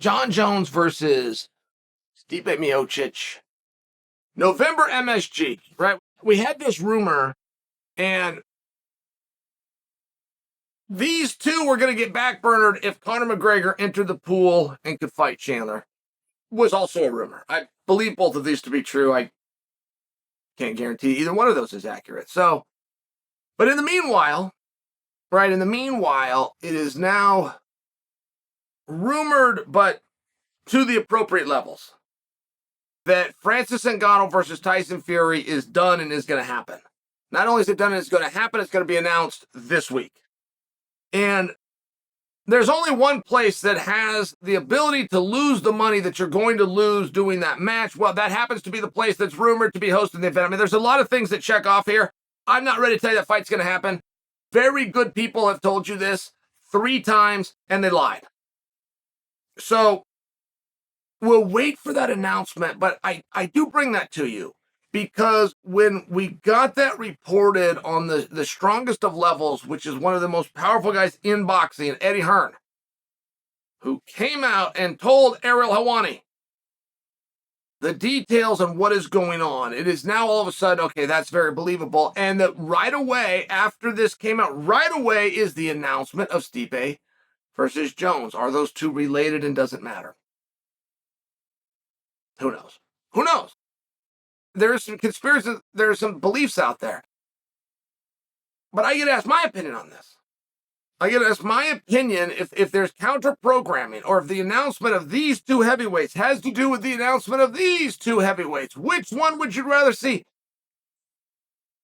Jon Jones versus Stipe Miocic. November MSG, right? We had this rumor, and these two were going to get backburnered if Conor McGregor entered the pool and could fight Chandler. Was also a rumor. I believe both of these to be true. I can't guarantee either one of those is accurate. So, but in the meanwhile, it is now rumored, but to the appropriate levels, that Francis Ngannou versus Tyson Fury is done and is going to happen. Not only is it done and it's going to happen, it's going to be announced this week. And there's only one place that has the ability to lose the money that you're going to lose doing that match. Well, that happens to be the place that's rumored to be hosting the event. I mean, there's a lot of things that check off here. I'm not ready to tell you that fight's going to happen. Very good people have told you this 3 times, and they lied. So we'll wait for that announcement, but I do bring that to you because when we got that reported on the strongest of levels, which is one of the most powerful guys in boxing, Eddie Hearn, who came out and told Ariel Helwani the details on what is going on. It is now all of a sudden, okay, that's very believable. And that right away, after this came out, right away is the announcement of Stipe versus Jones. Are those two related and doesn't matter? Who knows? Who knows? There's some conspiracy, there's some beliefs out there. But I get asked my opinion on this. I get asked my opinion if there's counter-programming or if the announcement of these two heavyweights has to do with the announcement of these two heavyweights. Which one would you rather see?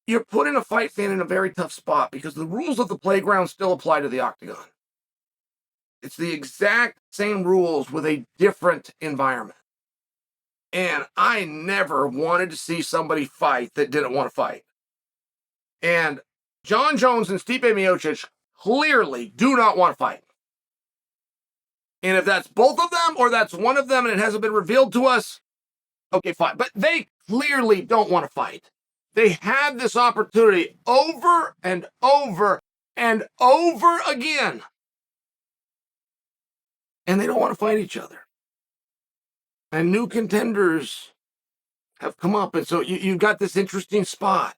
You're putting a fight fan in a very tough spot because the rules of the playground still apply to the octagon. It's the exact same rules with a different environment. And I never wanted to see somebody fight that didn't want to fight. And Jon Jones and Stipe Miocic clearly do not want to fight. And if that's both of them or that's one of them and it hasn't been revealed to us, okay, fine. But they clearly don't want to fight. They had this opportunity over and over and over again. And they don't want to fight each other. And new contenders have come up. And so you've got this interesting spot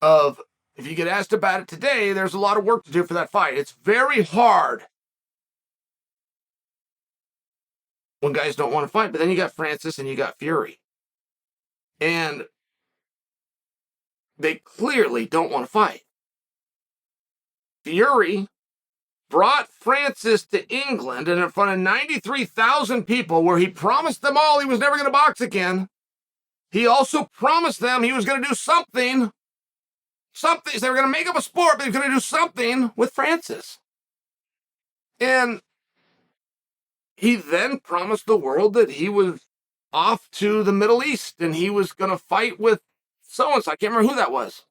of, if you get asked about it today, there's a lot of work to do for that fight. It's very hard when guys don't want to fight. But then you got Francis and you got Fury. And they clearly don't want to fight. Fury brought Francis to England and in front of 93,000 people where he promised them all he was never going to box again. He also promised them he was going to do something. So they were going to make up a sport, but he was going to do something with Francis. And he then promised the world that he was off to the Middle East and he was going to fight with so-and-so. I can't remember who that was.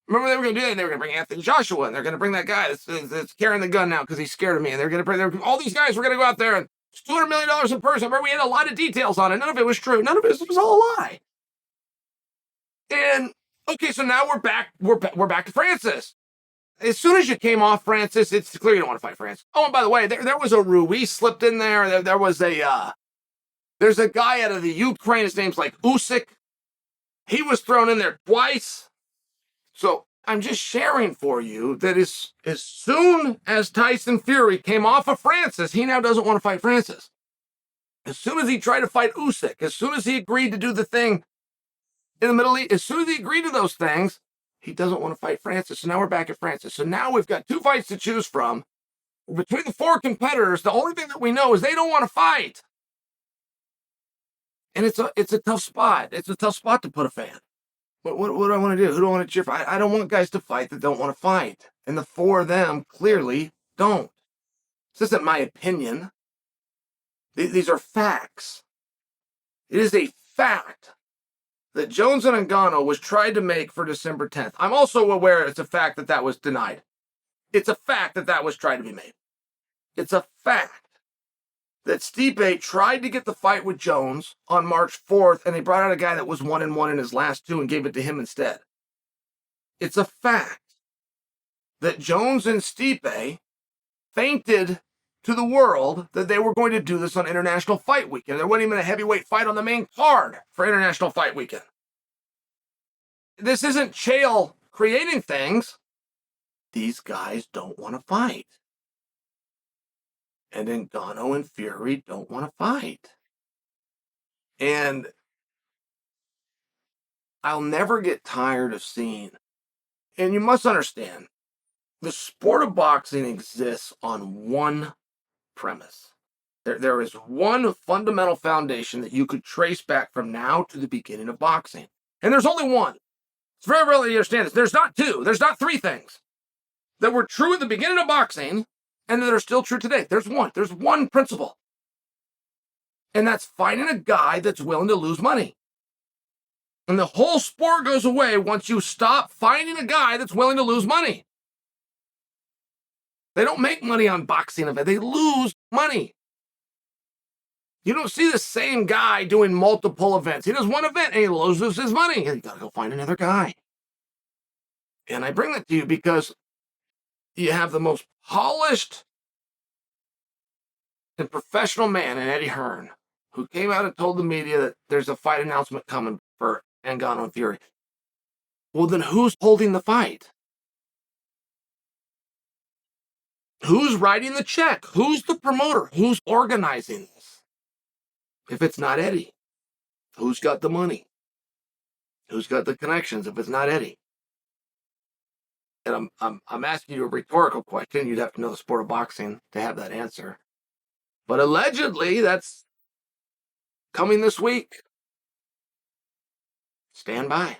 Remember they were going to do that? They were going to bring Anthony Joshua, and they're going to bring that guy that's carrying the gun now because he's scared of me. And they're going to bring all these guys were going to go out there, and it's $200 million in person. Remember, we had a lot of details on it. None of it was true. None of it was all a lie. And okay, so now we're back. We're back to Francis. As soon as you came off Francis, it's clear you don't want to fight Francis. Oh, and by the way, there was a Ruiz slipped in there. There was there's a guy out of the Ukraine. His name's like Usyk. He was thrown in there twice. So I'm just sharing for you that as soon as Tyson Fury came off of Francis, he now doesn't want to fight Francis. As soon as he tried to fight Usyk, as soon as he agreed to do the thing in the Middle East, as soon as he agreed to those things, he doesn't want to fight Francis. So now we're back at Francis. So now we've got 2 fights to choose from. Between the 4 competitors, the only thing that we know is they don't want to fight. And it's a tough spot. It's a tough spot to put a fan. What do I want to do? Who do I want to cheer for? I don't want guys to fight that don't want to fight. And the 4 of them clearly don't. This isn't my opinion. These are facts. It is a fact that Jones and Ngannou was tried to make for December 10th. I'm also aware it's a fact that was denied. It's a fact that was tried to be made. It's a fact that Stipe tried to get the fight with Jones on March 4th, and they brought out a guy that was 1-1 in his last 2 and gave it to him instead. It's a fact that Jones and Stipe feinted to the world that they were going to do this on International Fight Weekend. There wasn't even a heavyweight fight on the main card for International Fight Weekend. This isn't Chael creating things. These guys don't want to fight. And Ngannou and Fury don't want to fight. And I'll never get tired of seeing, and you must understand, the sport of boxing exists on one premise. There is one fundamental foundation that you could trace back from now to the beginning of boxing. And there's only one. It's very rare that you understand this. There's not two. There's not three things that were true at the beginning of boxing and that are still true today. There's one. There's one principle. And that's finding a guy that's willing to lose money. And the whole sport goes away once you stop finding a guy that's willing to lose money. They don't make money on boxing events. They lose money. You don't see the same guy doing multiple events. He does one event and he loses his money. You got to go find another guy. And I bring that to you because you have the most polished and professional man in Eddie Hearn, who came out and told the media that there's a fight announcement coming for Ngannou and Fury. Well, then who's holding the fight? Who's writing the check? Who's the promoter? Who's organizing this? If it's not Eddie, who's got the money? Who's got the connections if it's not Eddie? And I'm asking you a rhetorical question. You'd have to know the sport of boxing to have that answer. But allegedly, that's coming this week. Stand by.